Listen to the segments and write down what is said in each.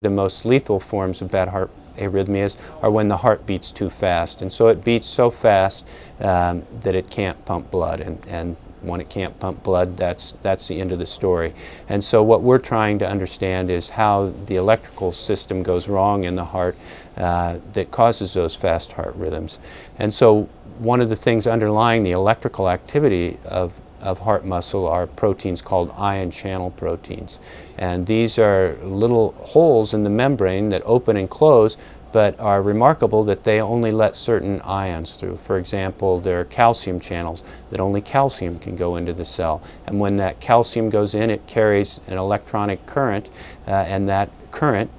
The most lethal forms of bad heart arrhythmias are when the heart beats too fast, and so it beats so fast that it can't pump blood, and when it can't pump blood, that's the end of the story. And so what we're trying to understand is how the electrical system goes wrong in the heart that causes those fast heart rhythms. And so one of the things underlying the electrical activity of heart muscle are proteins called ion channel proteins. And these are little holes in the membrane that open and close, but are remarkable that they only let certain ions through. For example, there are calcium channels that only calcium can go into the cell. And when that calcium goes in, it carries an electronic current, and that current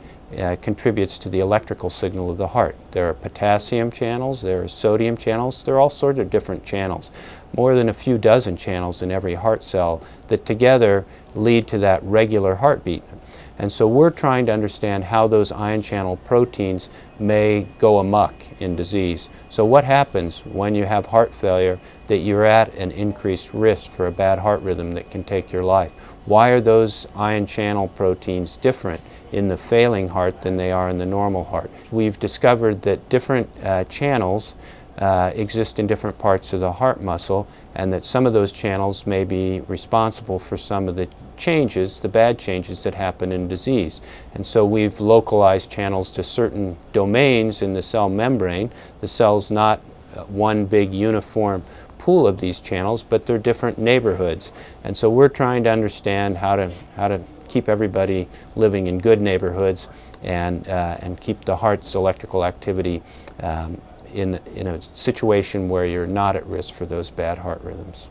contributes to the electrical signal of the heart. There are potassium channels, there are sodium channels, there are all sorts of different channels. More than a few dozen channels in every heart cell that together lead to that regular heartbeat. And so we're trying to understand how those ion channel proteins may go amok in disease. So what happens when you have heart failure that you're at an increased risk for a bad heart rhythm that can take your life? Why are those ion channel proteins different in the failing heart than they are in the normal heart? We've discovered that different channels exist in different parts of the heart muscle, and that some of those channels may be responsible for some of the changes, the bad changes that happen in disease. And so we've localized channels to certain domains in the cell membrane. The cell's not one big uniform pool of these channels, but they're different neighborhoods. And so we're trying to understand how to keep everybody living in good neighborhoods and keep the heart's electrical activity in a situation where you're not at risk for those bad heart rhythms.